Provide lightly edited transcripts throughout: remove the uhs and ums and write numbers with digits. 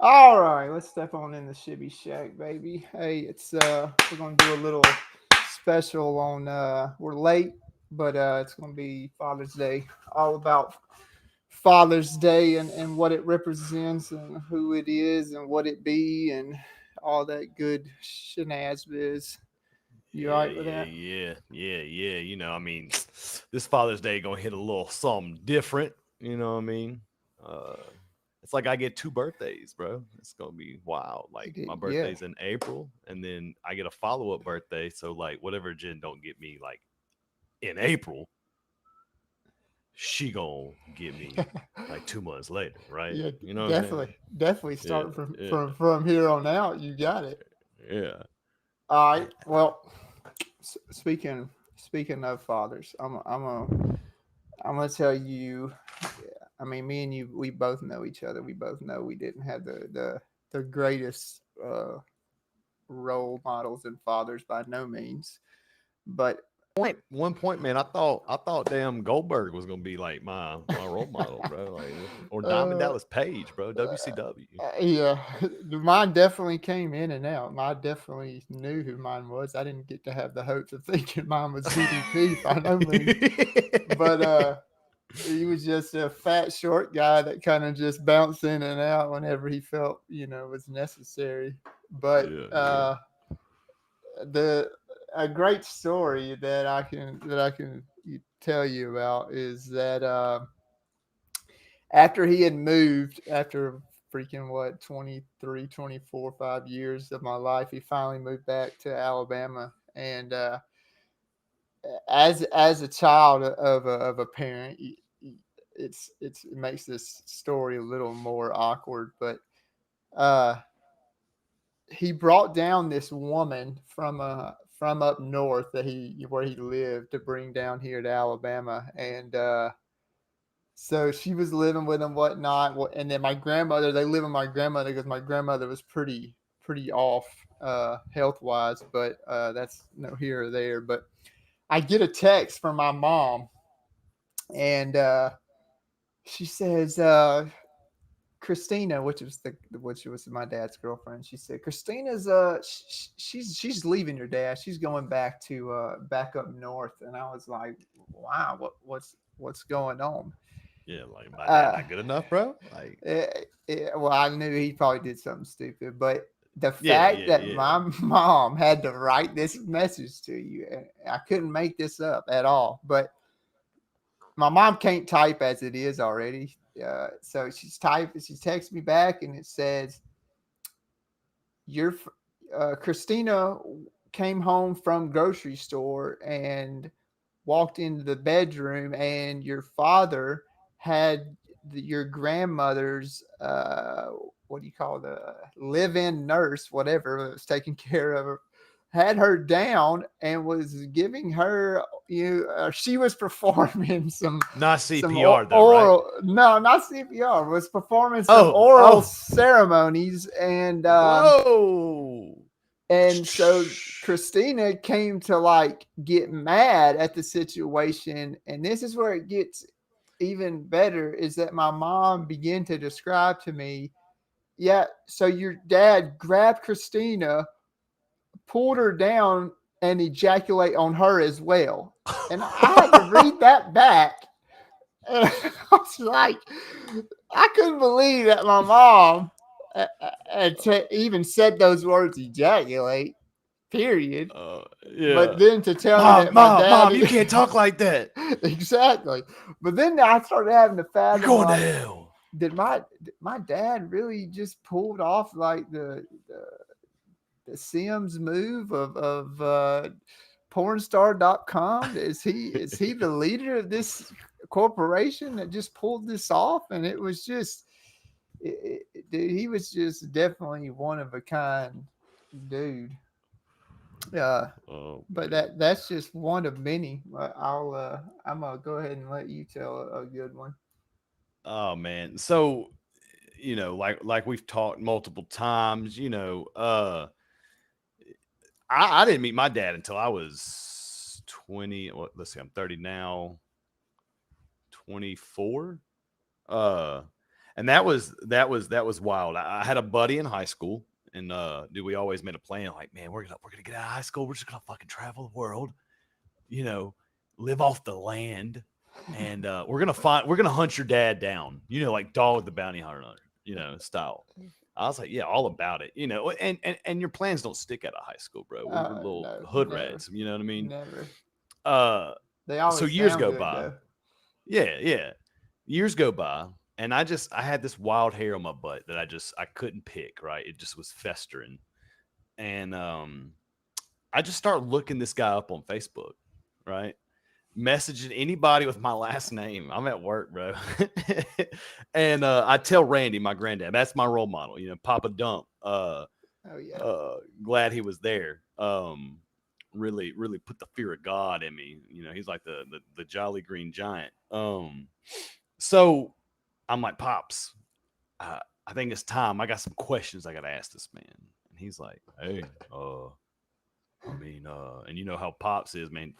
All right, let's step on in the Shibby Shack, baby. Hey, it's we're gonna do a little special on we're late, but it's gonna be Father's Day. All about Father's Day and what it represents and who it is and what it be and all that good shenanigans. You all Yeah, right with yeah, that? yeah, yeah, yeah. I mean, this Father's Day gonna hit a little something different. You know what I mean? Uh, it's like I get two birthdays, bro. It's gonna be wild. Like my Yeah. birthday's in April, and then I get a follow up birthday. So like, whatever Jen don't get me like in April, she gonna get me like 2 months later, right? Yeah, You know what I'm definitely, saying? definitely. Yeah, Start from yeah, from here on out. You got it. yeah. All right. Well, speaking of fathers, I'm gonna tell you. I mean, me and you, we both know each other. We both know we didn't have the greatest role models and fathers by no means. But One point, man, I thought damn Goldberg was gonna be like my role model, bro. Like, or Diamond uh, Dallas Page, bro. WCW. yeah, mine definitely came in and out. I definitely knew who mine was. I didn't get to have the hopes of thinking mine was DDP by no means. But he was just a fat, short guy that kind of just bounced in and out whenever he felt, was necessary. But Yeah, yeah. the a great story that I can tell you about is that after he had moved, after freaking what 23, 24, 5 years of my life, he finally moved back to Alabama. And as a child of a parent, it makes this story a little more awkward. But uh, he brought down this woman from up north that he where he lived to bring down here to Alabama, and so she was living with him, whatnot. And then my grandmother, they live with my grandmother because my grandmother was pretty off health wise, but that's no here or there. But I get a text from my mom, and she says, Christina, which was my dad's girlfriend. She said Christina's she's leaving your dad. She's going back up north. And I was like, wow, what's going on? Yeah, like my dad Uh, not good enough, bro. Like, well, I knew he probably did something stupid, but the yeah, fact yeah, that yeah. my mom had to write this message to you, I couldn't make this up at all. But my mom can't type as it is already. So she texts me back and it says, your Christina came home from grocery store and walked into the bedroom, and your father had your grandmother's what do you call the live-in nurse, whatever was taking care of her, had her down and was giving her she was performing Not some CPR though, right? oral, no, not CPR, was performing some Oh, oral oh, ceremonies. whoa. And so Christina came to like get mad at the situation. And this is where it gets even better, is that my mom began to describe to me, yeah, so your dad grabbed Christina, pulled her down, and ejaculate on her as well. And I had to read that back. And I was like, I couldn't believe that my mom even said those words, ejaculate, period. Yeah. But then to tell me Mom, that my mom, mom, daddy, you can't talk like that. exactly. But then I started having to You're fathom, going to like, hell. did my dad really just pulled off like the Sims move of pornstar.com? Is he the leader of this corporation that just pulled this off? And it was just dude, he was just definitely one of a kind dude. Uh, Oh but man. that's just one of many. I'm gonna go ahead and let you tell a good one. Oh man. So, like we've talked multiple times, I didn't meet my dad until I was 20. Let's see, I'm 30 now, 24. Uh, And that was wild. I had a buddy in high school, and dude, we always made a plan. Like, man, we're gonna get out of high school. We're just gonna fucking travel the world, you know, live off the land, and we're gonna hunt your dad down, like Dog the Bounty Hunter, style. I was like, yeah, all about it, and your plans don't stick out of high school, bro. We were little No, hood never, rats, you know what I mean? never. Uh, They always so years sound go good, by. though. Yeah. Years go by, and I had this wild hair on my butt that I couldn't pick, right? It just was festering. And I just started looking this guy up on Facebook, right? Messaging anybody with my last name. I'm at work, bro. And I tell Randy, my granddad, that's my role model, Papa Dump. Oh yeah. Glad he was there. Really, really put the fear of God in me. He's like the Jolly Green Giant. So I'm like, Pops, I think it's time. I got some questions I got to ask this man. And he's like, hey, and you know how Pops is, man,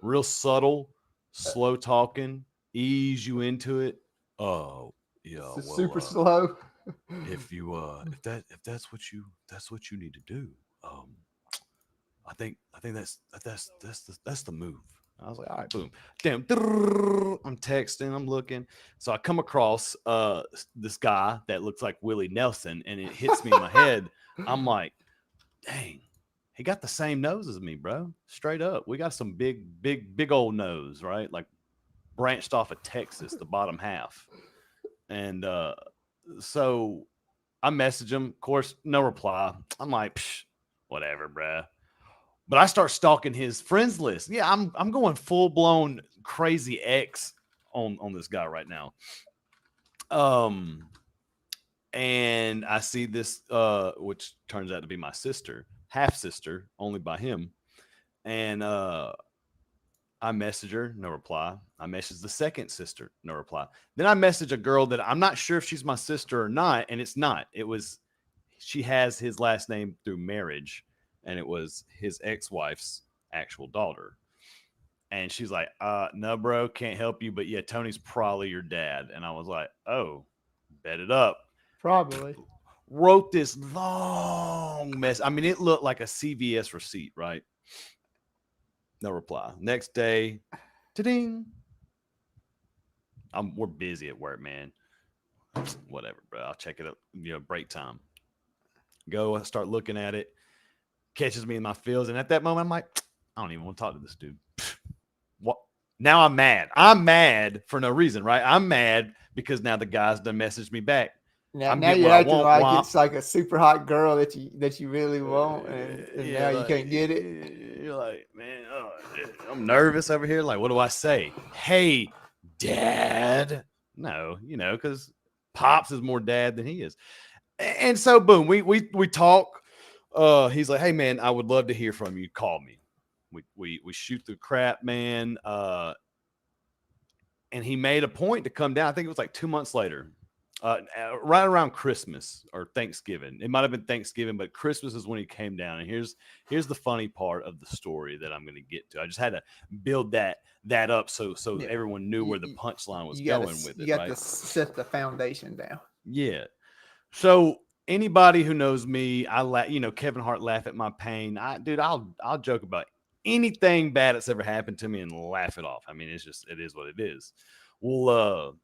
real subtle, slow talking, ease you into it. Oh, yeah, well, super slow. if that's what you need to do, I think that's the move. I was like, all right, boom, damn. I'm texting, I'm looking, so I come across this guy that looks like Willie Nelson, and it hits me in my head. I'm like, dang, he got the same nose as me, bro. Straight up, we got some big old nose, right? Like branched off of Texas, the bottom half, and so I message him. Of course, no reply. I'm like, whatever, bro. But I start stalking his friends list. Yeah, I'm going full blown crazy X on this guy right now. And I see this, which turns out to be my sister, half sister, only by him. And I message her, no reply. I message the second sister, no reply. Then I message a girl that I'm not sure if she's my sister or not, and it's not. She has his last name through marriage, and it was his ex-wife's actual daughter. And she's like, no, bro, can't help you, but yeah, Tony's probably your dad. And I was like, oh, bet it up. Probably. Wrote this long mess. I mean, it looked like a CVS receipt, right? No reply. Next day, ta-ding. We're busy at work, man. Whatever, bro. I'll check it up, break time. Go start looking at it. Catches me in my feels, and at that moment, I'm like, I don't even want to talk to this dude. What? Now I'm mad. I'm mad for no reason, right? I'm mad because now the guy's done messaged me back. Now you're acting like it's like a super hot girl that you really want, and now you can't get it. You're like, man, I'm nervous over here. Like, what do I say? Hey, Dad. No, because Pops is more dad than he is. And so, boom, we talk. He's like, hey, man, I would love to hear from you. Call me. We shoot the crap, man. And he made a point to come down. I think it was like 2 months later. Right around Christmas or Thanksgiving. It might have been Thanksgiving, but Christmas is when he came down. And here's the funny part of the story that I'm going to get to. I just had to build that up so yeah, everyone knew where the punchline was going with it. You got to set the foundation down. Yeah. So anybody who knows me, Kevin Hart laugh at my pain. I'll joke about anything bad that's ever happened to me and laugh it off. I mean, it is what it is. Well,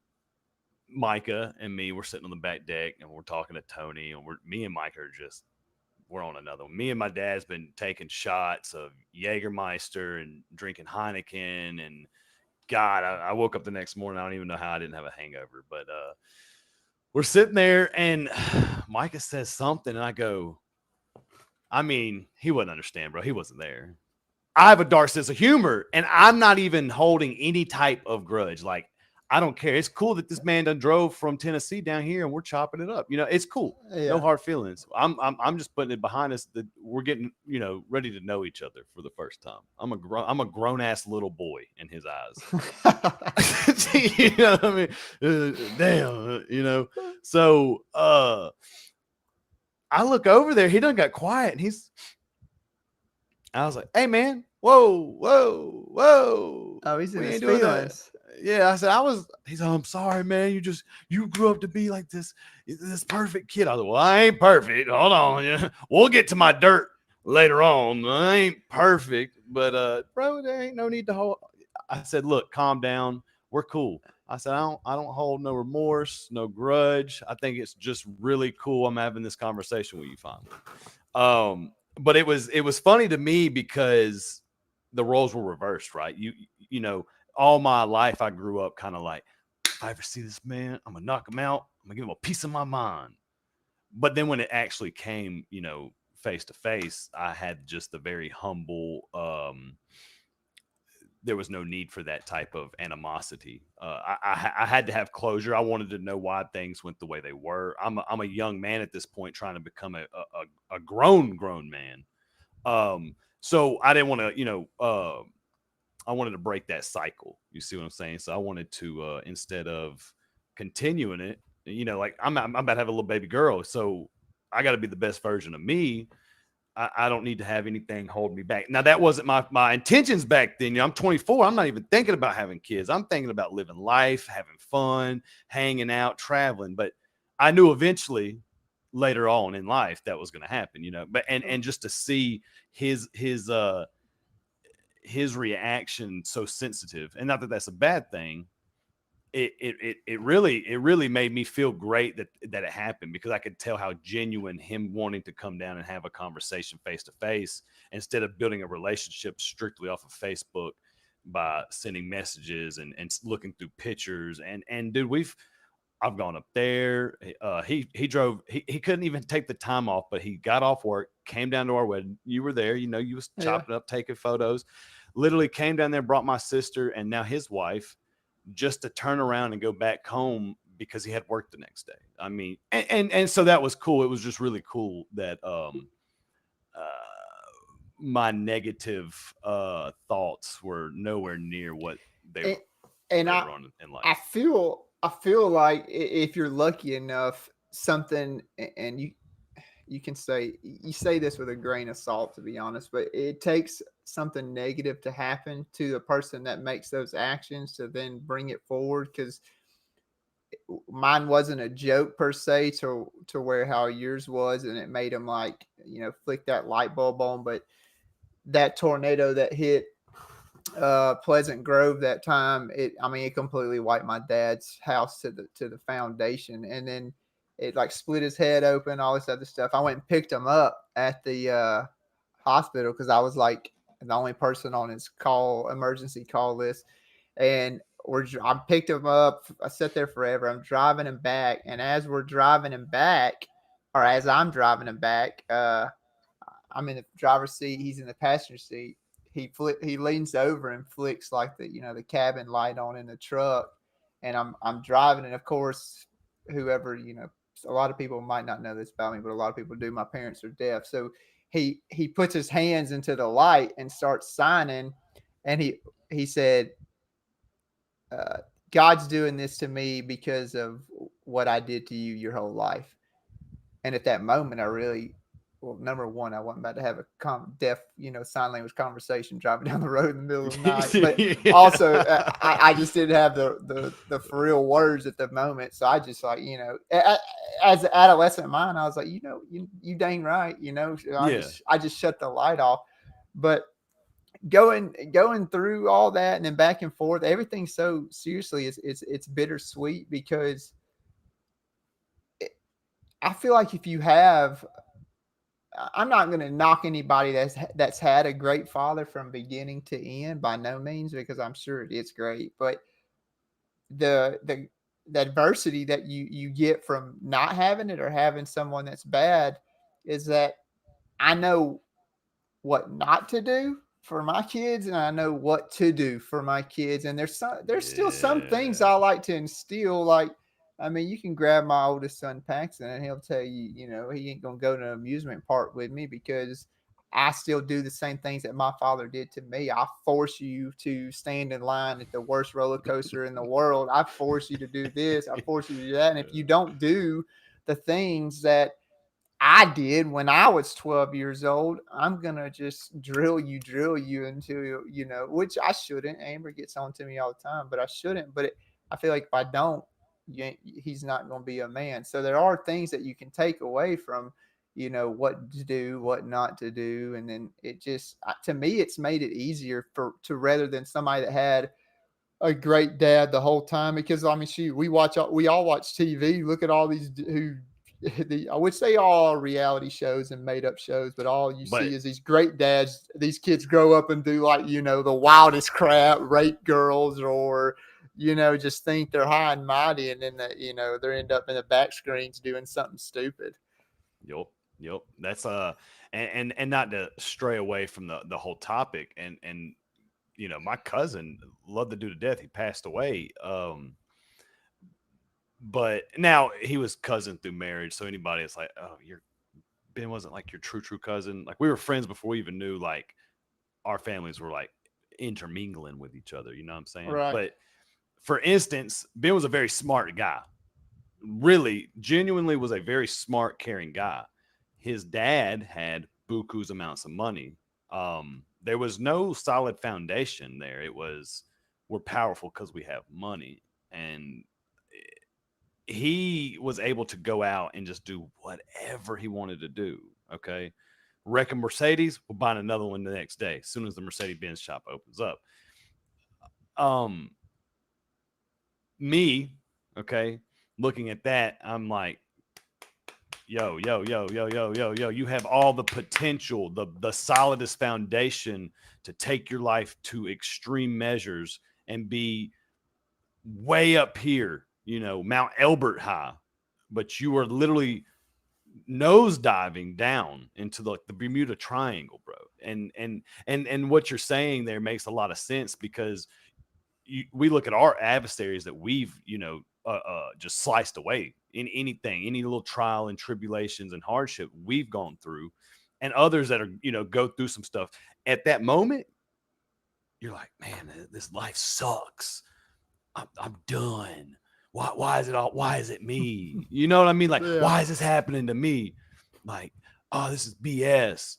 Micah and me were sitting on the back deck and we're talking to Tony, and me and Micah we're on another one. Me and my dad's been taking shots of Jägermeister and drinking Heineken, and God, I woke up the next morning. I don't even know how I didn't have a hangover, but we're sitting there and Micah says something and I go, I mean, he wouldn't understand, bro. He wasn't there. I have a dark sense of humor, and I'm not even holding any type of grudge. Like, I don't care. It's cool that this man done drove from Tennessee down here and we're chopping it up. It's cool. Yeah. No hard feelings. I'm just putting it behind us that we're getting, ready to know each other for the first time. I'm a grown ass little boy in his eyes. You know what I mean? Damn, So I look over there. He done got quiet, and I was like, hey man, whoa. Oh, he's in his feelings. Yeah, I said he said, I'm sorry, man. You grew up to be like this perfect kid. I was like, well, I ain't perfect. Hold on. Yeah. We'll get to my dirt later on. I ain't perfect, but bro, there ain't no need to hold. I said, look, calm down. We're cool. I said, I don't hold no remorse, no grudge. I think it's just really cool. I'm having this conversation with you finally. But it was funny to me because the roles were reversed, right? You know, all my life I grew up kind of like, if I ever see this man, I'm gonna knock him out. I'm gonna give him a piece of my mind. But then when it actually came, face to face, I had just a very humble. There was no need for that type of animosity. I had to have closure. I wanted to know why things went the way they were. I'm a young man at this point, trying to become a grown man. So I didn't want to, I wanted to break that cycle. You see what I'm saying? So I wanted to, instead of continuing it, like I'm about to have a little baby girl, so I got to be the best version of me. I don't need to have anything hold me back. Now that wasn't my intentions back then. I'm 24. I'm not even thinking about having kids. I'm thinking about living life, having fun, hanging out, traveling. But I knew eventually, later on in life, that was going to happen. But and just to see his reaction so sensitive, and not that that's a bad thing. It really made me feel great that it happened, because I could tell how genuine him wanting to come down and have a conversation face to face, instead of building a relationship strictly off of Facebook by sending messages and looking through pictures. And dude, I've gone up there. He drove. He couldn't even take the time off, but he got off work, came down to our wedding. You were there. You was Yeah. chopping up, taking photos. Literally came down there, brought my sister and now his wife, just to turn around and go back home because he had work the next day. I mean, and so that was cool. It was just really cool that uh, my negative thoughts were nowhere near what they And, were and later on in I life. feel like if you're lucky enough, something, and you can say, you say this with a grain of salt, to be honest, but it takes something negative to happen to the person that makes those actions to then bring it forward. Because mine wasn't a joke per se, to where how yours was, and it made them, like, flick that light bulb on. But that tornado that hit Pleasant Grove that time, it completely wiped my dad's house to the foundation, and then it, like, split his head open, all this other stuff. I went and picked him up at the hospital, because I was like the only person on his emergency call list. And I picked him up. I sat there forever. I'm driving him back, and as we're driving him back, or as I'm driving him back, I'm in the driver's seat. He's in the passenger seat. He leans over and flicks, like, the cabin light on in the truck, and I'm driving, and of course, whoever, a lot of people might not know this about me, but a lot of people do. My parents are deaf, so he puts his hands into the light and starts signing, and he said, uh, God's doing this to me because of what I did to you your whole life. And at that moment, I really, well, number one, I wasn't about to have a deaf, sign language conversation driving down the road in the middle of the night. But also, I just didn't have the for real words at the moment. So I just, like, as an adolescent mind, I was like, you dang right, Yeah. I just shut the light off. But going through all that, and then back and forth, everything so seriously, it's bittersweet, because I feel like if you have, I'm not going to knock anybody that's had a great father from beginning to end, by no means, because I'm sure it's great. But the adversity that you get from not having it, or having someone that's bad, is that I know what not to do for my kids, and I know what to do for my kids. And there's still some things Yeah. I like to instill. Like, you can grab my oldest son Paxton, and he'll tell you, he ain't gonna go to an amusement park with me, because I still do the same things that my father did to me. I force you to stand in line at the worst roller coaster in the world. I force you to do this. I force you to do that. And if you don't do the things that I did when I was 12 years old. I'm gonna just drill you until which I shouldn't. Amber gets on to me all the time, but I shouldn't. But I feel like if I don't, he's not gonna be a man. So there are things that you can take away from, what to do, what not to do, and then it just to me, it's made it easier to rather than somebody that had a great dad the whole time. Because I mean, shoot, we all watch TV. Look at all these I would say all reality shows and made up shows, but all you But see is these great dads. These kids grow up and do like the wildest crap, rape girls, or just think they're high and mighty, and then they end up in the back screens doing something stupid. Yep. That's and not to stray away from the whole topic, and my cousin loved the dude to death. He passed away. But now he was cousin through marriage. So anybody that's like, oh, Ben wasn't like your true cousin. Like, we were friends before we even knew like our families were like intermingling with each other. You know what I'm saying? Right. But for instance, Ben was a very smart guy. Really, genuinely was a very smart, caring guy. His dad had buku's amounts of money. There was no solid foundation there. It was, we're powerful because we have money. And he was able to go out and just do whatever he wanted to do. Okay. Wreck a Mercedes, we'll buy another one the next day as soon as the Mercedes-Benz shop opens up. Me, okay, looking at that, I'm like, yo, you have all the potential, the solidest foundation to take your life to extreme measures and be way up here, Mount Elbert high, but you are literally nose diving down into the Bermuda Triangle, bro. And what you're saying there makes a lot of sense, because we look at our adversaries that we've, just sliced away in anything, any little trial and tribulations and hardship we've gone through, and others that are, go through some stuff at that moment. You're like, man, this life sucks. I'm done. Why is it me? You know what I mean? Like, Yeah. why is this happening to me? Like, oh, this is BS.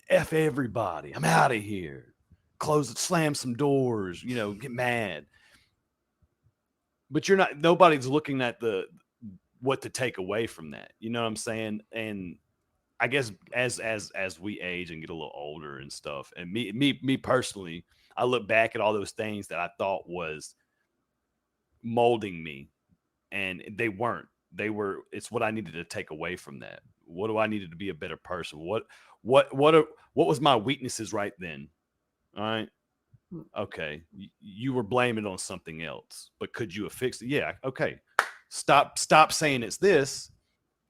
F everybody. I'm out of here. Slam some doors, get mad. But nobody's looking at what to take away from that. You know what I'm saying? And I guess as we age and get a little older and stuff, and me personally, I look back at all those things that I thought was molding me, and they weren't. It's what I needed to take away from that. What do I needed to be a better person? What was my weaknesses right then? All right. Okay. You were blaming it on something else, but could you have fixed it? Yeah. Okay. Stop saying it's this,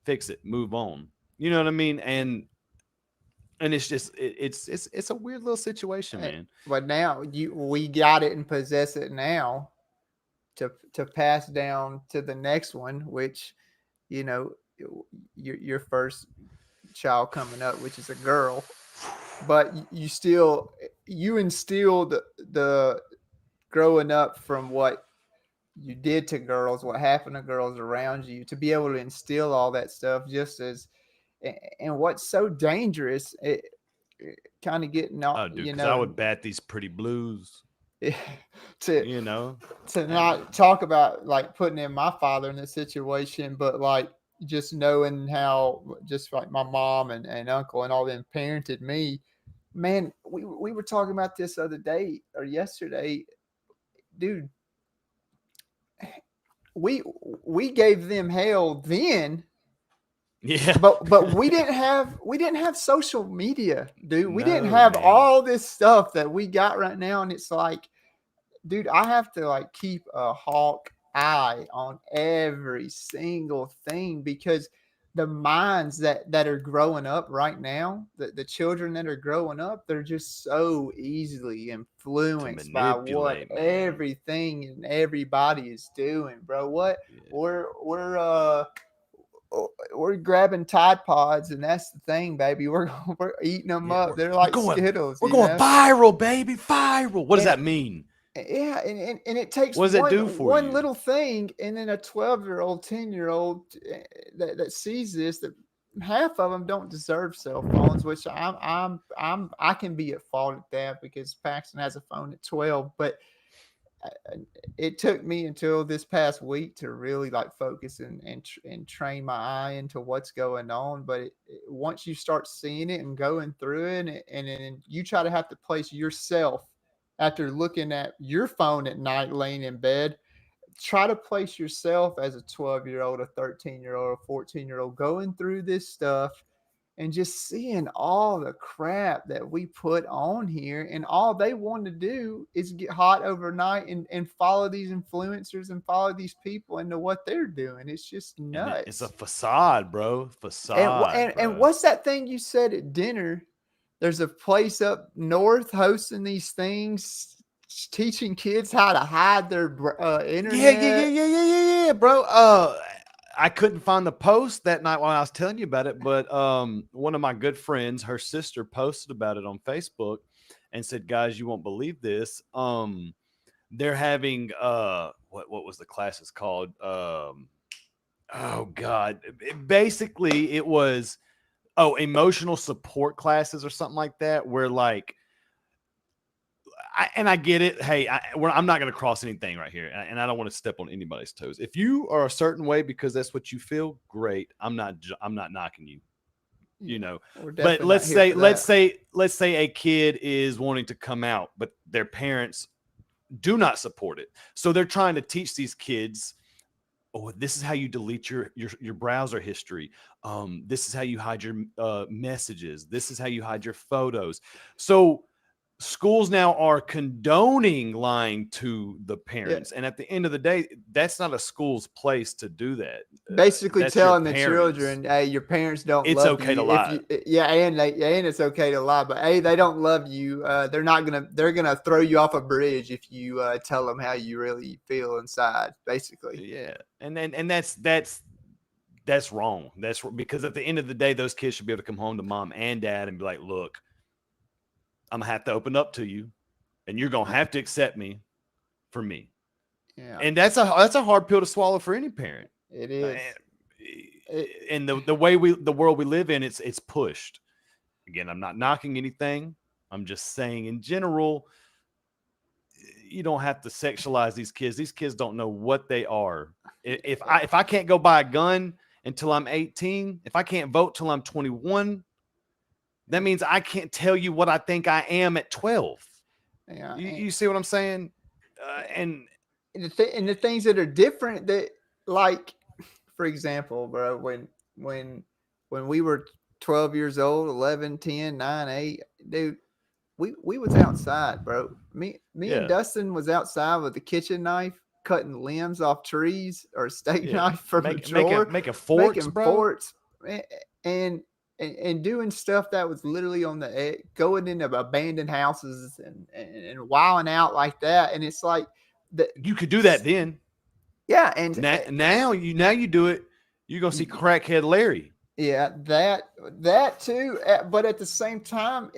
fix it, move on. You know what I mean? And it's just, it's a weird little situation, man. But now we got it and possess it now to pass down to the next one, which, your first child coming up, which is a girl, but you instilled the growing up from what you did to girls, what happened to girls around you, to be able to instill all that stuff, just as, and what's so dangerous, it kind of getting out, because I would bat these pretty blues. To not talk about like putting in my father in this situation, but like just knowing how, just like my mom and uncle and all them parented me, man. We were talking about this other day or yesterday, dude. We gave them hell then. Yeah. But we didn't have social media, dude. We didn't have all this stuff that we got right now. And it's like, dude, I have to like keep a hawk eye on every single thing, because the minds that are growing up right now, the children that are growing up, they're just so easily influenced by what everything and everybody is doing, bro. What we're grabbing Tide Pods, and that's the thing, baby. We're eating them up. They're like Skittles. We're going viral, baby, viral. What does that mean? Yeah, and it takes what does it do for one you? Little thing, and then a 12-year-old, 10-year-old that sees this, that half of them don't deserve cell phones, which I can be at fault at that because Paxton has a phone at 12, but it took me until this past week to really like focus and train my eye into what's going on. But once you start seeing it and going through it, and then you try to have to place yourself after looking at your phone at night, laying in bed, try to place yourself as a 12-year-old, a 13-year-old, a 14-year-old going through this stuff and just seeing all the crap that we put on here. And all they want to do is get hot overnight and follow these influencers and follow these people into what they're doing. It's just And it's a nuts. facade, bro. Facade, And bro. what's that thing you said at dinner? There's a place up north hosting these things, teaching kids how to hide their internet. Yeah, bro. I couldn't find the post that night while I was telling you about it, but one of my good friends, her sister, posted about it on Facebook and said, "Guys, you won't believe this. They're having what was the classes called? Oh God, basically it was emotional support classes or something like that, where like." I get it. Hey, I'm not going to cross anything right here, and I don't want to step on anybody's toes. If you are a certain way because that's what you feel, great. I'm not knocking you, you know. But let's say a kid is wanting to come out, but their parents do not support it, so they're trying to teach these kids. Oh, this is how you delete your browser history. This is how you hide your messages. This is how you hide your photos. So schools now are condoning lying to the Yeah, parents, and at the end of the day, that's not a school's place to do that. basically That's your telling the parents. children, "Hey, your parents don't It's love okay to you. If lie. you, yeah, and it's okay to lie, but hey, they don't love you. They're gonna throw you off a bridge if you tell them how you really feel inside." Basically, Yeah, and that's wrong. That's because at the end of the day, those kids should be able to come home to mom and dad and be like, "Look, I'm gonna have to open up to you, and you're gonna have to accept me for me." yeah, And that's a hard pill to swallow for any parent. it Uh, is. And the world we live in, it's pushed. Again, I'm not knocking anything. I'm just saying in general, you don't have to sexualize these kids. These kids don't know what they are. If I can't go buy a gun until I'm 18, if I can't vote till I'm 21, that means I can't tell you what I think I am at 12. Yeah, You see what I'm saying? And and the things that are different that, like, for example, bro, when when we were 12 years old, 11, 10, 9, 8, dude, we was outside, bro. Me and yeah, Dustin was outside with a kitchen knife, cutting limbs off trees, or a steak yeah, knife from a drawer, making forks, making bro. forts, and and doing stuff that was literally on the edge, going into abandoned houses and wilding out like that. And it's like the You could do that then. yeah, and Now you do it. You're gonna see crackhead Larry. yeah, that too. But at the same time,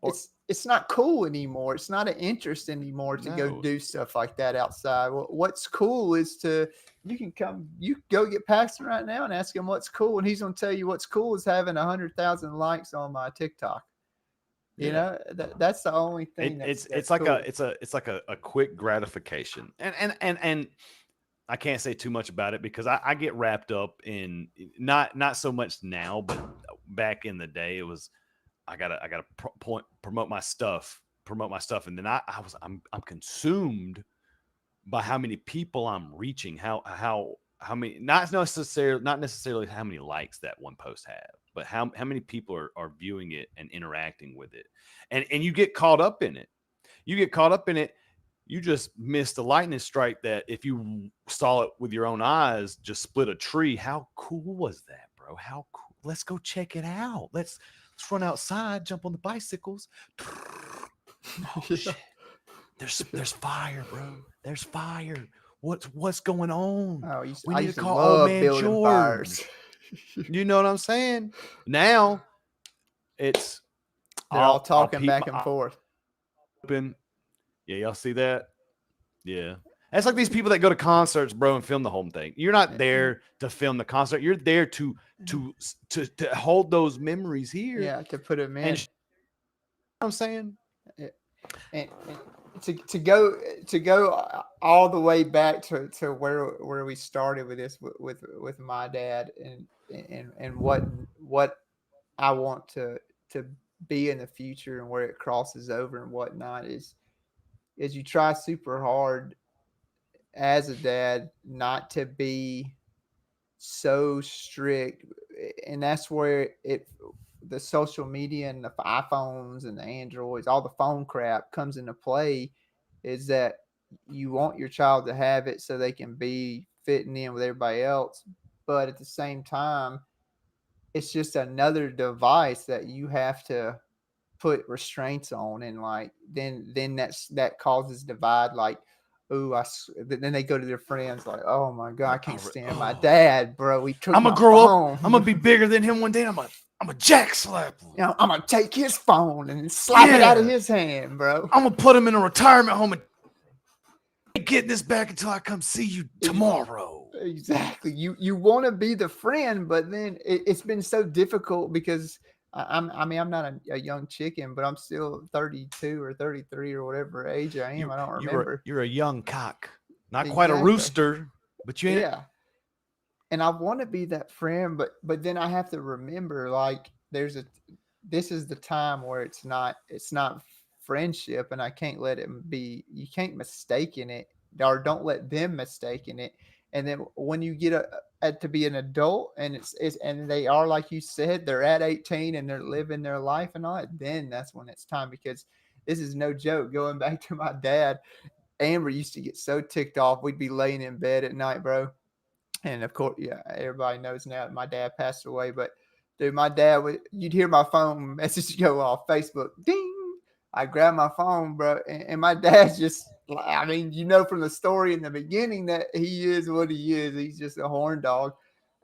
Or it's not cool anymore. It's not an interest anymore to go no, do stuff like that outside. What's cool is you go get Paxton right now and ask him what's cool, and he's gonna tell you what's cool is having 100,000 likes on my TikTok. You yeah. know, that's the only thing It's that's like cool. it's like a quick gratification, and I can't say too much about it because I get wrapped up in not so much now, but back in the day it was I gotta promote my stuff, and then I'm consumed by how many people I'm reaching, how many not necessarily how many likes that one post have, but how many people are viewing it and interacting with it, and you get caught up in it. You get caught up in it. You just missed the lightning strike that if you saw it with your own eyes, just split a tree. How cool was that, bro? How cool? Let's go check it out. Let's run outside, jump on the bicycles. Oh Yeah. shit. There's fire, bro. There's fire. What's going on? Oh, We I need to used to call old love man building fires. George. You know what I'm saying? Now it's They're all I'll talking peep back my and eye forth. open. Yeah, y'all see that? Yeah. That's like these people that go to concerts, bro, and film the whole thing. You're not there to film the concert. You're there to hold those memories here. Yeah, to put them in. And I'm saying, and to go all the way back to where we started with this with my dad and what I want to be in the future and where it crosses over and whatnot is you try super hard as a dad not to be so strict, and that's where the social media and the iPhones and the Androids, all the phone crap comes into play, is that you want your child to have it so they can be fitting in with everybody else. But at the same time, it's just another device that you have to put restraints on. And like, then that causes divide. Like, then they go to their friends like, oh my God, I can't stand my dad, bro. He took I'm my gonna grow phone. up. I'm gonna be bigger than him one day. I'm a jack slap him. You know, I'm gonna take his phone and slap it out of his hand, bro. I'm gonna put him in a retirement home and ain't getting this back until I come see you tomorrow. Exactly. You want to be the friend, but then it's been so difficult because I'm not a young chicken, but I'm still 32 or 33 or whatever age I am. I don't remember. You're a young cock, not quite a rooster, but you ain't. Yeah. And I want to be that friend, but then I have to remember, like, this is the time where it's not friendship, and I can't let it be. You can't mistaken it, or don't let them mistaken it. And then when you get to be an adult, and and they are, like you said, they're at 18 and they're living their life and all that, then that's when it's time. Because this is no joke. Going back to my dad, Amber used to get so ticked off. We'd be laying in bed at night, bro. And of course, yeah, everybody knows now that my dad passed away. But dude, my dad you'd hear my phone message go off, Facebook, ding. I grabbed my phone, bro, and my dad's just, I mean, from the story in the beginning that he is what he is. He's just a horn dog.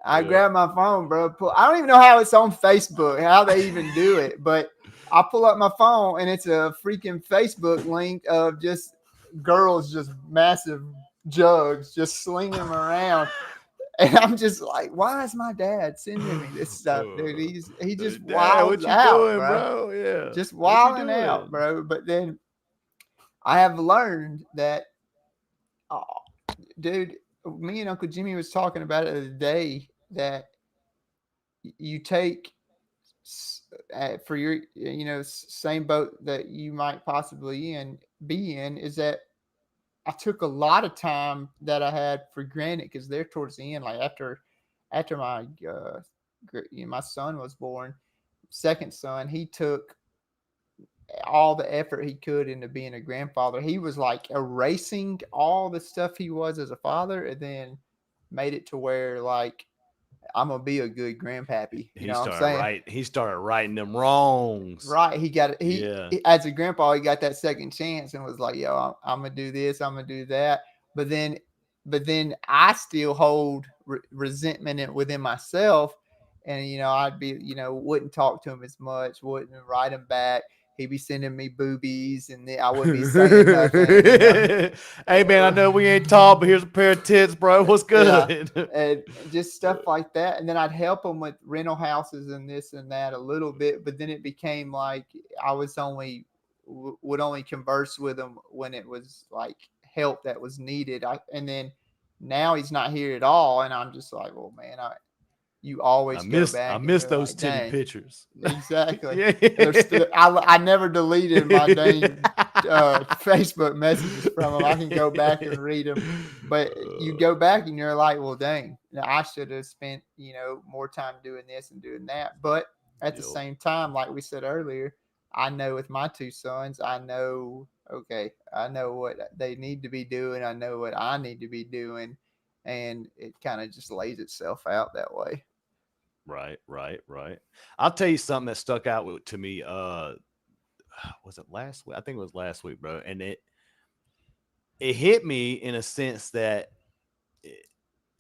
I grabbed my phone, bro. I don't even know how it's on Facebook, how they even do it, but I pull up my phone and it's a freaking Facebook link of just girls, just massive jugs, just slinging them around. And I'm just like, why is my dad sending me this stuff, dude? He just wilds out, doing, bro. Yeah, just wilding out, bro. But then I have learned that, dude, me and Uncle Jimmy was talking about it the other day, that you take for your, same boat that you might possibly be in, is that I took a lot of time that I had for granted, because they're towards the end, like after my my son was born, second son, he took all the effort he could into being a grandfather. He was like erasing all the stuff he was as a father, and then made it to where, like, I'm gonna be a good grandpappy. You know what I'm saying? He started righting them wrongs. Right. He got it. He as a grandpa, he got that second chance and was like, "Yo, I'm gonna do this. I'm gonna do that." But then I still hold resentment within myself, and I'd be, wouldn't talk to him as much, wouldn't write him back. He'd be sending me boobies, and I wouldn't be saying nothing. Hey man, I know we ain't tall, but here's a pair of tits, bro. What's good? Yeah. And just stuff like that. And then I'd help them with rental houses and this and that a little bit, but then it became like I would only converse with them when it was like help that was needed. And then now he's not here at all, and I'm just like, well, man, you always go back. I miss those titty pictures. Exactly. Yeah. I never deleted my dang Facebook messages from them. I can go back and read them. But you go back and you're like, well, dang, I should have spent, more time doing this and doing that. But at the same time, like we said earlier, I know with my two sons, I know what they need to be doing. I know what I need to be doing. And it kind of just lays itself out that way. Right. I'll tell you something that stuck out to me. Was it last week? I think it was last week, bro. And it hit me in a sense that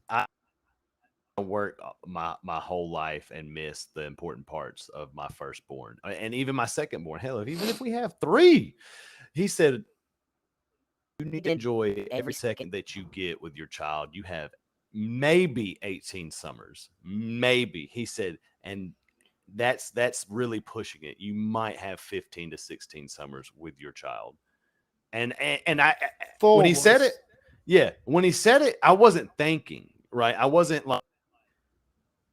I worked my whole life and missed the important parts of my firstborn and even my secondborn. Hell, even if we have three, he said, you need to enjoy every second that you get with your child. You have maybe 18 summers, maybe, he said, and that's really pushing it. You might have 15 to 16 summers with your child. And I Full when he said ones. it, yeah, when he said it, I wasn't thinking, right? I wasn't like,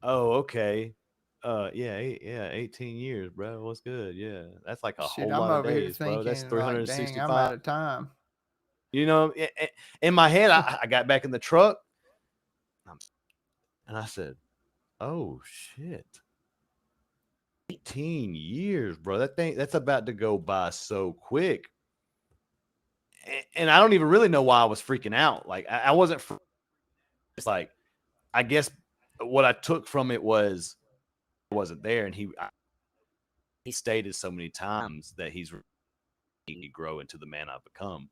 oh, okay. Yeah, 18 years, bro. What's good? Yeah. That's like a Shit, whole I'm lot of over here days, bro. That's thinking like, dang, I'm 365. out of time. You know, in my head, I got back in the truck and I said, oh shit. 18 years, bro. That's about to go by so quick. And I don't even really know why I was freaking out. Like I wasn't. It's like, I guess what I took from it was I wasn't there, and he stated so many times that he's grow into the man I've become.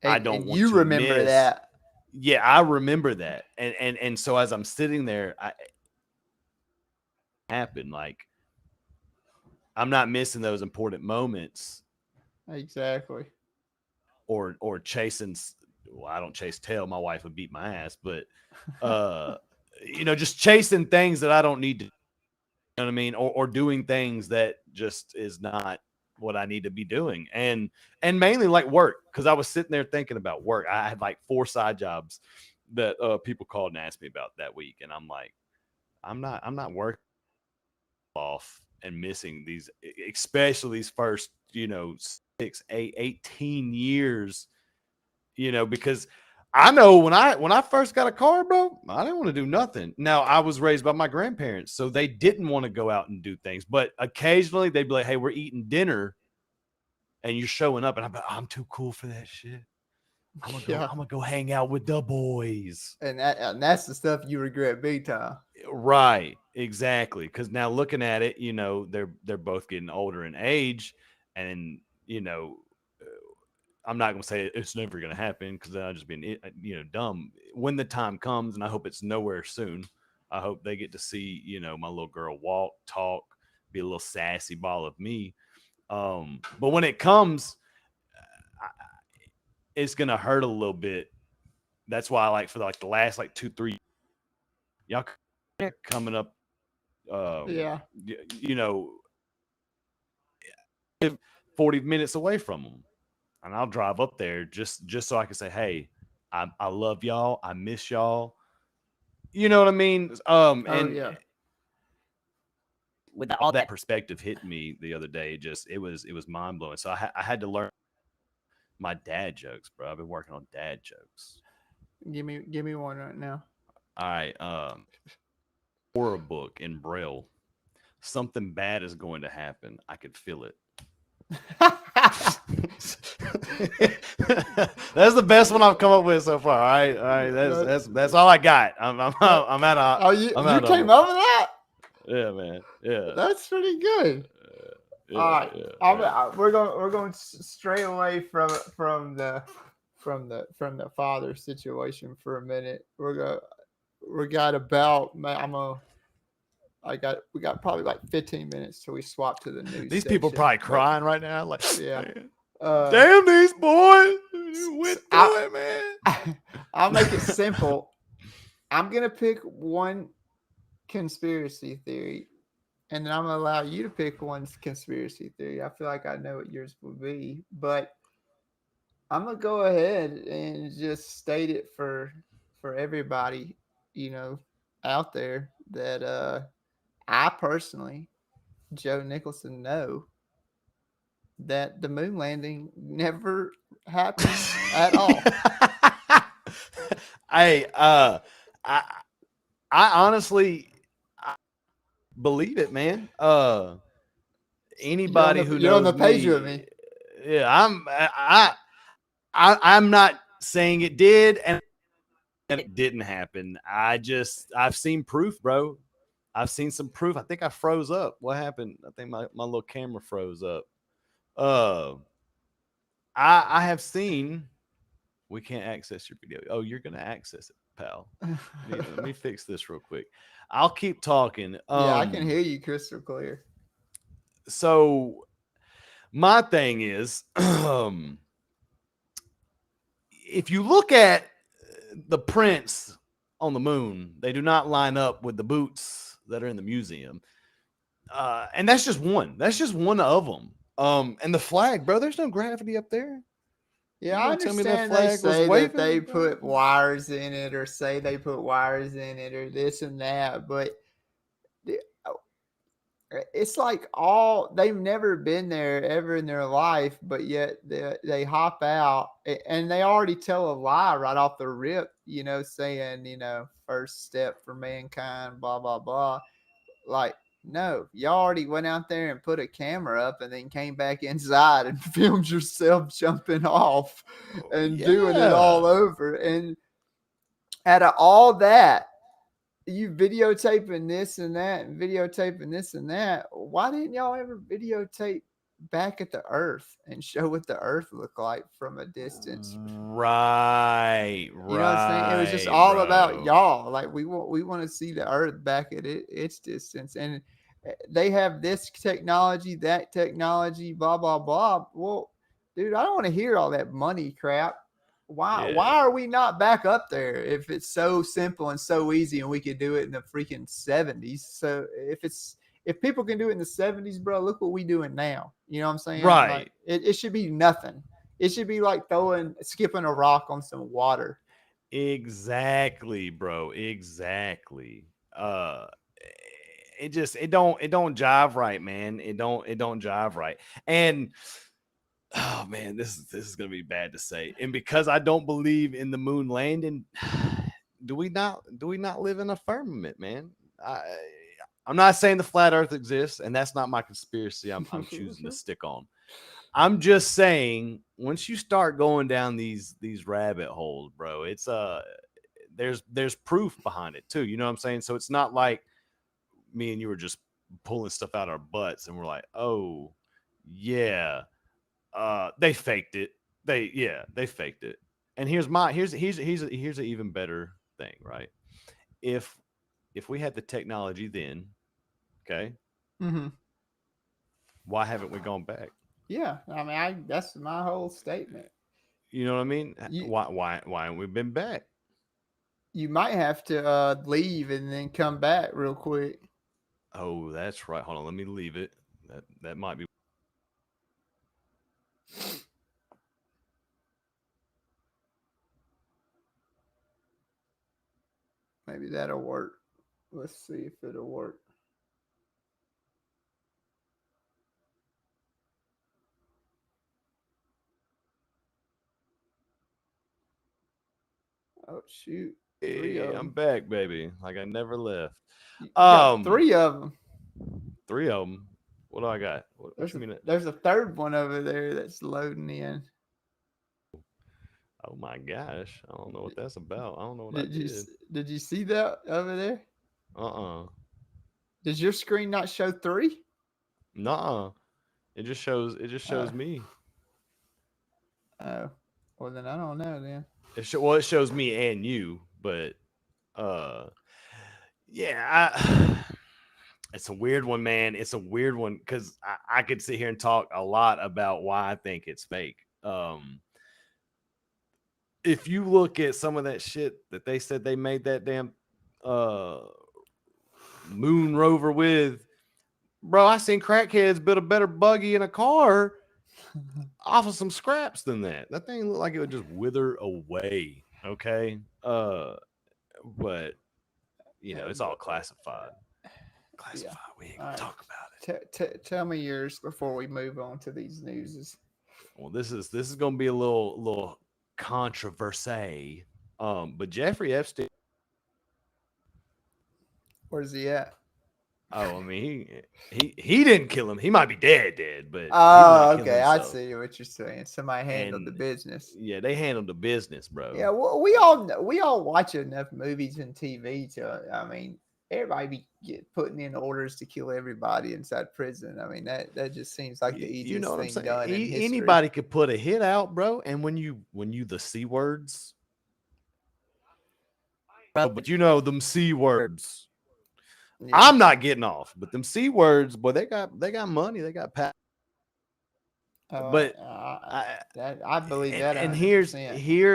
I don't And want you to remember miss. that. Yeah, I remember that, and so as I'm sitting there, I happened like I'm not missing those important moments Exactly. or chasing. Well, I don't chase tail. My wife would beat my ass, but uh, just chasing things that I don't need to. You know what I mean? Or doing things that just is not what I need to be doing. And mainly like work, because I was sitting there thinking about work. I had like 4 side jobs that people called and asked me about that week. And I'm like, I'm not working off and missing these, especially these first, 6, 8, 18 years, because I know when I first got a car, bro, I didn't want to do nothing. Now, I was raised by my grandparents, so they didn't want to go out and do things, but occasionally they'd be like, hey, we're eating dinner and you're showing up, and I'm too cool for that shit. Yeah. I'm gonna go hang out with the boys. And that's the stuff you regret big time. Right, exactly. Because now looking at it, they're both getting older in age, and I'm not gonna say it's never gonna happen because I'll just be dumb when the time comes, and I hope it's nowhere soon. I hope they get to see my little girl walk, talk, be a little sassy ball of me. But when it comes, it's gonna hurt a little bit. That's why I like for like the last like 2-3 y'all coming up, Yeah. you know, 40 minutes away from them, and I'll drive up there just so I can say, hey, I love y'all, I miss y'all. You know what I mean? Oh And yeah. with all that perspective hit me the other day, it was mind blowing. So I had to learn my dad jokes, bro. I've been working on dad jokes. Give me one right now. All right, horror book in Braille. Something bad is going to happen. I could feel it. That's the best one I've come up with so far. All right. That's all I got. I'm out of. Oh, you I'm out came of up with that? Yeah, man. Yeah. That's pretty good. Yeah, All right, yeah. we're going straight away from the father situation for a minute. We got about we got probably like 15 minutes till we swap to the news. These people section. probably crying right now. Like, Yeah. Man, damn these boys went through it, man. I'll make it simple. I'm gonna pick one conspiracy theory, and then I'm gonna allow you to pick one conspiracy theory. I feel like I know what yours will be, but I'm gonna go ahead and just state it for everybody, out there that I personally, Joe Nicholson, know that the moon landing never happened at all. Hey, I honestly believe it, man. Anybody who You're on knows the page me, with me. yeah, I'm not saying it did and it didn't happen. I've seen proof, bro. I've seen some proof. I think I froze up. What happened? I think my little camera froze up. I have seen. We can't access your video. Oh, you're gonna access it, pal. Let me fix this real quick. I'll keep talking. Yeah, I can hear you crystal clear. So my thing is, if you look at the prints on the moon, they do not line up with the boots that are in the museum. And that's just one. That's just one of them. And the flag, bro, there's no gravity up there. Yeah, You I gonna tell me that understand they flag was say that they waving, bro? put wires in it, or say they put wires in it, or this and that, but the- it's like they've never been there ever in their life, but yet they hop out and they already tell a lie right off the rip, saying, first step for mankind, blah, blah, blah. Like, no, you already went out there and put a camera up and then came back inside and filmed yourself jumping off and doing it all Yeah. over. And out of all that, you videotaping this and that and videotaping this and that. Why didn't y'all ever videotape back at the Earth and show what the Earth looked like from a distance? Right, You know what I'm saying? It was just right, all about bro. y'all. Like we want to see the Earth back at its distance, and they have this technology, that technology, blah blah blah. Well, dude, I don't want to hear all that money crap. Why Yeah. why are we not back up there if it's so simple and so easy and we could do it in the freaking 70s? So if people can do it in the 70s, bro, look what we doing now. You know what I'm saying? Right. Like it should be nothing. It should be like skipping a rock on some water. Exactly, bro. Exactly. It don't jive right, man. It don't jive right. And oh man, this is gonna be bad to say. And because I don't believe in the moon landing, do we not live in a firmament, man? I'm not saying the flat earth exists, and that's not my conspiracy I'm choosing to stick on. I'm just saying, once you start going down these rabbit holes, bro, it's there's proof behind it too. You know what I'm saying? So it's not like me and you were just pulling stuff out our butts and we're like, oh yeah, they faked it. They faked it. And here's an even better thing, right? If we had the technology then, okay, Mm-hmm. why haven't we gone back? Yeah, I mean, that's my whole statement. You know what I mean? You Why haven't we been back? you might have to leave and then come back real quick. Oh, that's right. Hold on, let me leave it. That might be. Maybe that'll work. Let's see if it'll work. Oh shoot, three Hey, of I'm them. back, baby. Like I never left. You got three of them. Three of them. What do I got? What you mean? There's a third one over there that's loading in. Oh my gosh, I don't know what that's about. I don't know what I Did you did. did you see that over there? Uh-uh. Does your screen not show three? Nuh-uh. It just shows Oh, me. oh. Well then I don't know then. It shows me and you, but uh yeah, it's a weird one, man. It's a weird one because I could sit here and talk a lot about why I think it's fake. If you look at some of that shit that they said they made that damn uh moon rover with, bro, I seen crackheads build a better buggy in a car off of some scraps than that. That thing looked like it would just wither away. Okay. But it's all classified. Yeah. Classified. We ain't All gonna right. talk about it. Tell me yours before we move on to these newses. Well, this is gonna be a little controversy. But Jeffrey Epstein. Where's he at? Oh, I mean, he didn't kill him. He might be dead, but he did not Oh, kill okay. I himself. see what you're saying. Somebody handled the And business. yeah, they handled the business, bro. Yeah, well, we all watch enough movies and TV to. I mean, everybody be putting in orders to kill everybody inside prison. I mean, that just seems like the You know easiest what I'm thing saying? done in history. Anybody could put a hit out, bro. And when you the C words, but them C words. Yeah. I'm not getting off, but them C words, boy, they got money, they got power. But I, I believe that and 100%.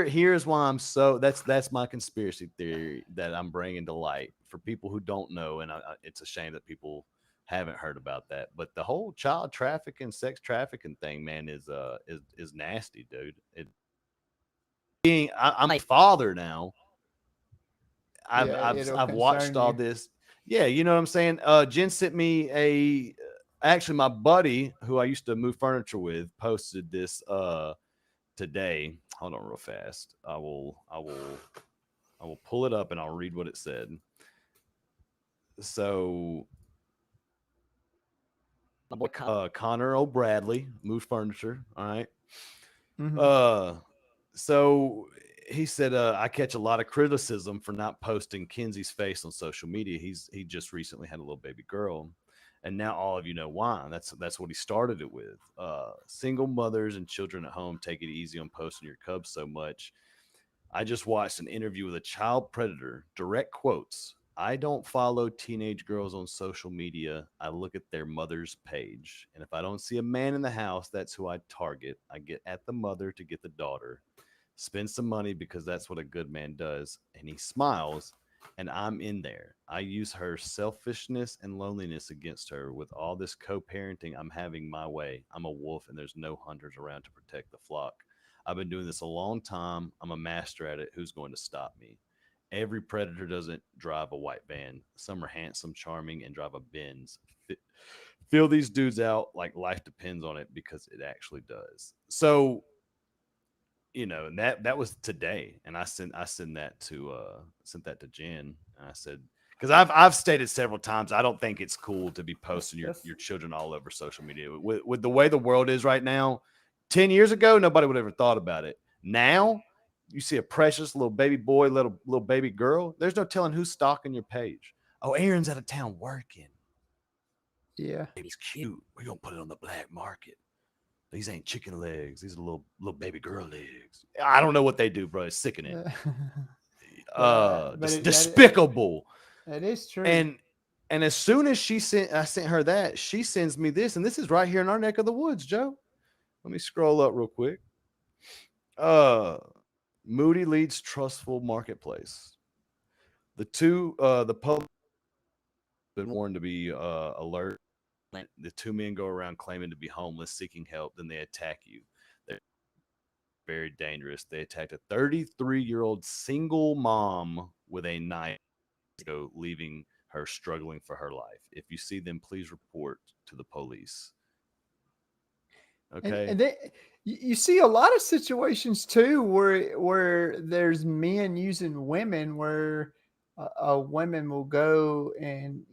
here's why I'm so that's my conspiracy theory that I'm bringing to light for people who don't know, and it's a shame that people haven't heard about that. But the whole child trafficking, sex trafficking thing, man, is nasty, dude. I'm a father now. Yeah, it'll I've watched concern all you. this. Yeah, you know what I'm saying. Jen sent me a actually my buddy who I used to move furniture with posted this today. Hold on real fast. I will pull it up and I'll read what it said. So my boy Connor O'Bradley moved furniture. All right. Hmm. Uh so he said I catch a lot of criticism for not posting Kenzie's face on social media. He just recently had a little baby girl. And now all of you know why. That's what he started it with. Single mothers and children at home take it easy on posting your cubs so much. I just watched an interview with a child predator. Direct quotes. I don't follow teenage girls on social media. I look at their mother's page. And if I don't see a man in the house, that's who I target. I get at the mother to get the daughter. Spend some money because that's what a good man does. And he smiles, and I'm in there. I use her selfishness and loneliness against her. With all this co parenting, I'm having my way. I'm a wolf, and there's no hunters around to protect the flock. I've been doing this a long time. I'm a master at it. Who's going to stop me? Every predator doesn't drive a white van. Some are handsome, charming, and drive a Benz. Fill these dudes out like life depends on it because it actually does. So, and that was today, and I sent that to Jen, and I said, because I've stated several times, I don't think it's cool to be posting That's your children all over social media with the way the world is right now. 10 years ago, nobody would have ever thought about it. Now, you see a precious little baby boy, little baby girl. There's no telling who's stalking your page. Oh, Aaron's out of town working. yeah. Baby's cute. We're gonna put it on the black market. These ain't chicken legs. These are little baby girl legs. I don't know what they do, bro. It's sickening. But Despicable. that is true. And as soon as I sent her that, she sends me this, and this is right here in our neck of the woods, Joe. Let me scroll up real quick. Uh, Moody leads trustful marketplace. The public been warned to be alert. The two men go around claiming to be homeless, seeking help. Then they attack you. They're very dangerous. They attacked a 33-year-old single mom with a knife, leaving her struggling for her life. If you see them, please report to the police. Okay. And you see a lot of situations too where there's men using women where a woman will go and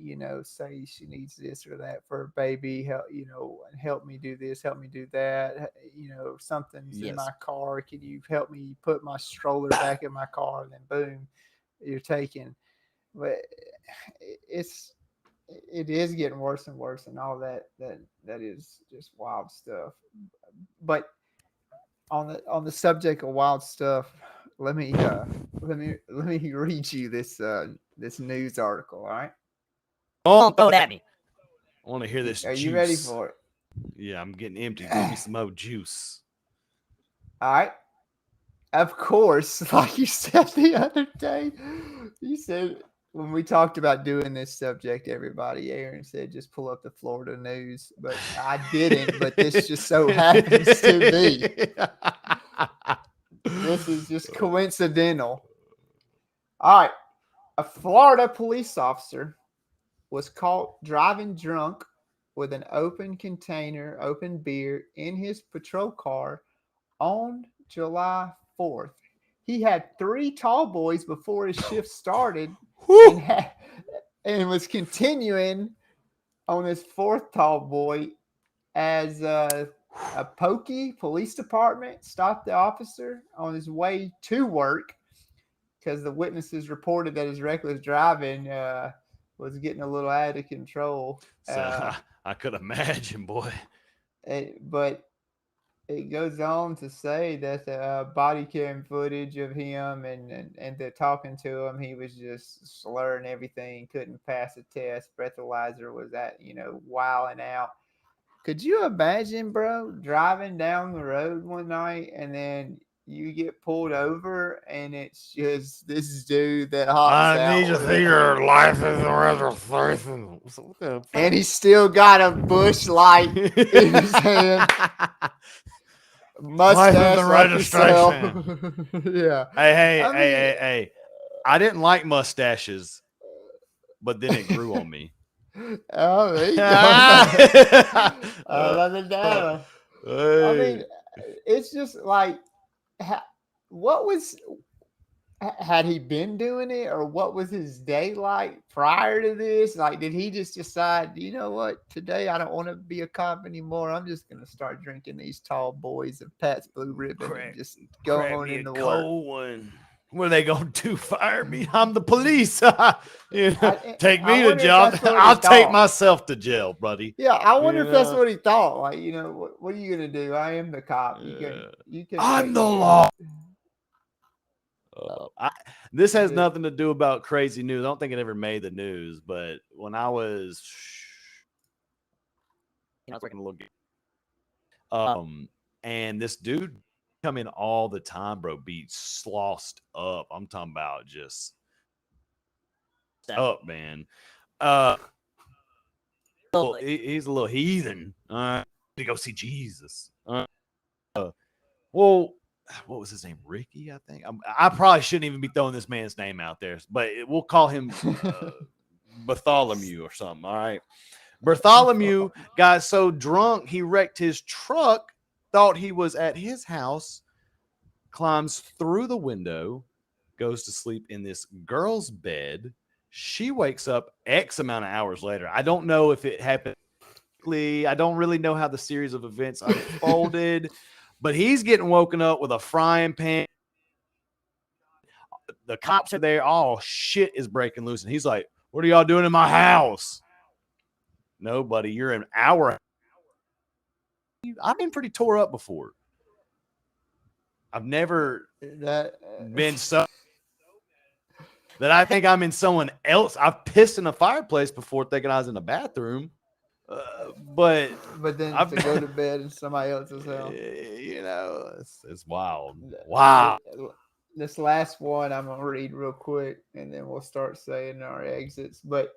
say she needs this or that for a baby, help, help me do this, help me do that, something's in my Yes. car, can you help me put my stroller back in my car, and then boom, you're taken. But it's it is getting worse and worse, and all that is just wild stuff. But on the subject of wild stuff, let me read you this news article. All right, Don't throw it at me. I want to hear this are you ready juice. for it? Yeah, I'm getting empty. Give me some more juice. All right. Of course, like you said the other day, you said when we talked about doing this subject, everybody, Aaron said just pull up the Florida news, but I didn't. But this just so happens to be. This is just coincidental. All right. A Florida police officer was caught driving drunk with an open beer in his patrol car on July 4th. He had three tall boys before his shift started and and was continuing on his fourth tall boy as a Pokey Police Department stopped the officer on his way to work because the witnesses reported that his reckless driving was getting a little out of control. So I could imagine, boy. But it goes on to say that the body cam footage of him and the talking to him, he was just slurring everything, couldn't pass a test. Breathalyzer was at, wilding out. Could you imagine, bro, driving down the road one night and then you get pulled over and it's just this dude that hops out with your license and registration. What the and he's still got a bush light in his hand, mustache and like yourself. Yeah. Hey, I mean- hey. I didn't like mustaches, but then it grew on me. Oh, there you go. Love it down. I mean, it's just like, what was, had he been doing it, or what was his day like prior to this? Like, did he just decide, you know what, today I don't want to be a cop anymore. I'm just going to start drinking these tall boys of Pat's Blue Ribbon and just go on into work. Cold one. What are they gonna do? Fire me? I'm the police. You know, take me to wonder if jail. that's what he I'll take thought. myself to jail, buddy. Yeah, I wonder if that's Yeah. what he thought. Like, you know, what are you gonna do? I am the cop. You can. I'm take the me. law. This has Yeah. nothing to do about crazy news. I don't think it ever made the news, but when I was working a little bit, and this dude come in all the time, bro, be slossed up. I'm talking about just up, man. Well, he's a little heathen. To go see Jesus. Well, what was his name? Ricky, I think. I probably shouldn't even be throwing this man's name out there, but we'll call him Bartholomew or something. All right. Bartholomew got so drunk he wrecked his truck, thought he was at his house, climbs through the window, goes to sleep in this girl's bed. She wakes up X amount of hours later. I don't know if it happened. I don't really know how the series of events unfolded, but he's getting woken up with a frying pan. The cops are there. All shit is breaking loose. And he's like, what are y'all doing in my house? No, buddy, you're an hour. I've been pretty tore up before. I've never been so that I think I'm in someone else. I've pissed in a fireplace before thinking I was in a bathroom. But then to go to bed in somebody else's house. You know, it's wild. Wow. This last one I'm gonna read real quick, and then we'll start saying our exits. But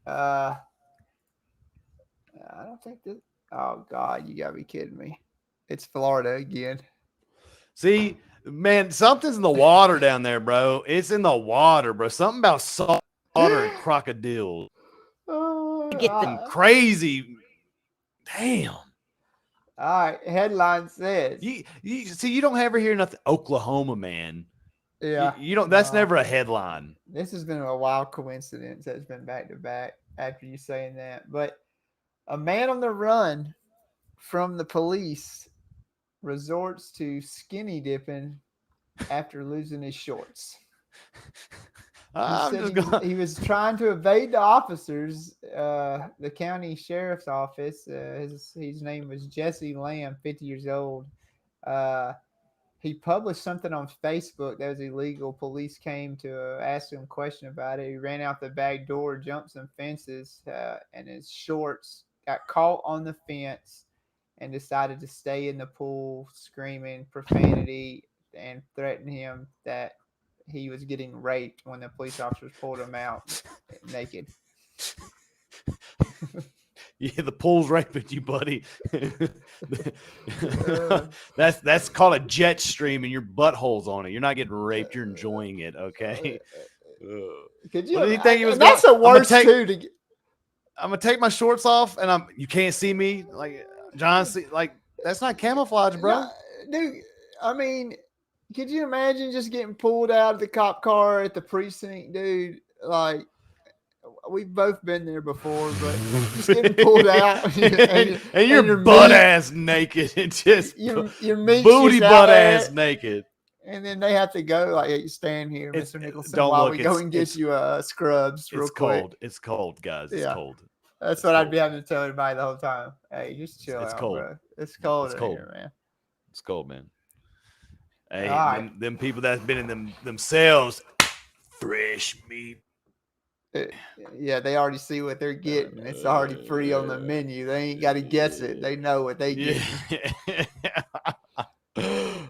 I don't think that. Oh God, you gotta be kidding me! It's Florida again. See, man, something's in the water down there, bro. It's in the water, bro. Something about salt water and crocodiles. Get them crazy. Damn. All right. Headline says you don't ever hear nothing. Oklahoma, man. Yeah. You don't. That's never a headline. This has been a wild coincidence that's been back to back after you saying that. But a man on the run from the police resorts to skinny dipping after losing his shorts. He was trying to evade the officers. The county sheriff's office. His name was Jesse Lamb, 50 years old. He published something on Facebook that was illegal. Police came to ask him a question about it. He ran out the back door, jumped some fences, and his shorts got caught on the fence and decided to stay in the pool, screaming profanity and threatened him that he was getting raped when the police officers pulled him out naked. Yeah, the pool's raping you, buddy. That's called a jet stream, and your butthole's on it. You're not getting raped. You're enjoying it. Okay. Could you? What did he think he was? That's the worst too. I'm gonna take my shorts off, and you can't see me, like John. Like that's not camouflage, bro. No, dude, I mean, could you imagine just getting pulled out of the cop car at the precinct, dude? Like, we've both been there before, but just getting pulled out and your butt ass naked and just your meat booty butt ass naked. And then they have to go like, hey, stand here, Mr. Nicholson, while we go and get you scrubs real quick. Cold. It's cold, guys. It's cold. That's what I'd be having to tell everybody the whole time. Hey, just chill out, cold. bro. It's cold here, man. It's cold, man. Hey, them people that's been in themselves, fresh meat. Yeah, they already see what they're getting. It's already free on the menu. They ain't got to guess it. They know what they get.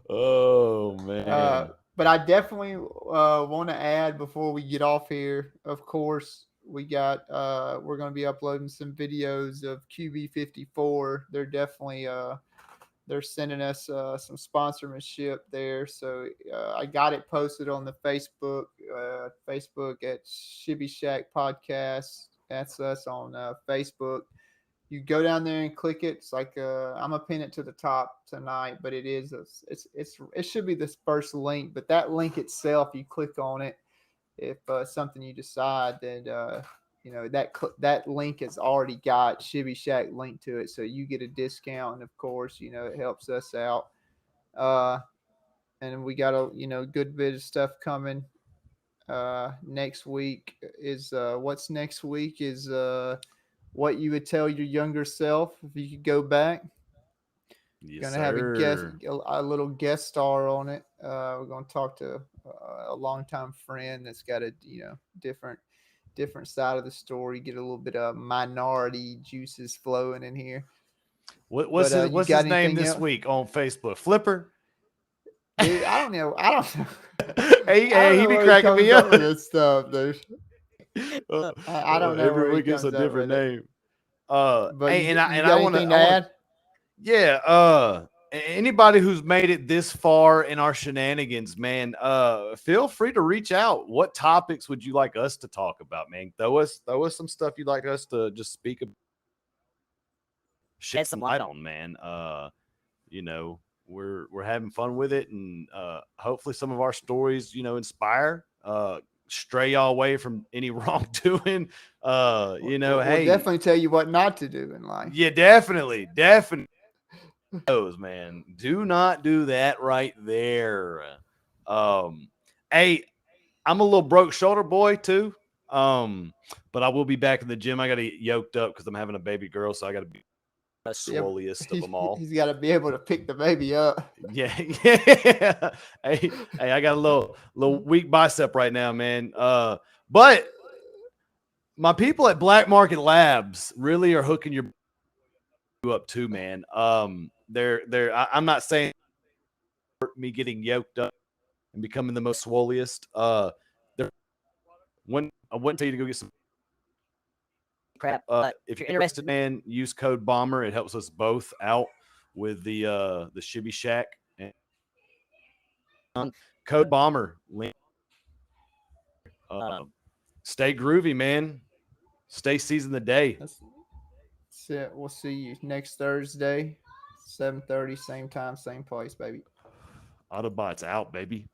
Oh man. But I definitely want to add before we get off here. Of course, we're going to be uploading some videos of QB54. They're definitely they're sending us some sponsorship there. So I got it posted on the Facebook at Shibby Shack Podcast. That's us on Facebook. You go down there and click it. It's like I'm gonna pin it to the top tonight, but it should be this first link. But that link itself, you click on it. If something you decide, then that link has already got Shibby Shack linked to it, so you get a discount, and of course, it helps us out. And we got a good bit of stuff coming. Next week is what's next week is what you would tell your younger self if you could go back. Yes, Gonna have a little guest star on it. We're gonna talk to a longtime friend that's got a different side of the story. Get a little bit of minority juices flowing in here. What's his name this week on Facebook? Flipper. Dude, I don't know. Hey, he be cracking me up with this stuff, dude. I don't know. Every week it's a different name. But I want to add. Yeah. Anybody who's made it this far in our shenanigans, man, feel free to reach out. What topics would you like us to talk about, man? Throw us some stuff you'd like us to just speak about. Shed some light on, man. We're having fun with it, and hopefully some of our stories, inspire, stray y'all away from any wrongdoing. We'll definitely tell you what not to do in life. Yeah, definitely. Those, man, do not do that right there. Hey, I'm a little broke shoulder boy too. But I will be back in the gym. I got to get yoked up because I'm having a baby girl, so I got to be the swolliest of them all. He's got to be able to pick the baby up. Yeah. Hey, I got a little weak bicep right now, man. But my people at Black Market Labs really are hooking you up too, man. I'm not saying me getting yoked up and becoming the most swolliest. I wouldn't tell you to go get some crap. If you're interested, man, use code BOMBER. It helps us both out with the Shibby Shack. And code BOMBER link. Stay groovy, man. Stay season the day. That's it. We'll see you next Thursday, 7:30, same time, same place, baby. Autobots out, baby.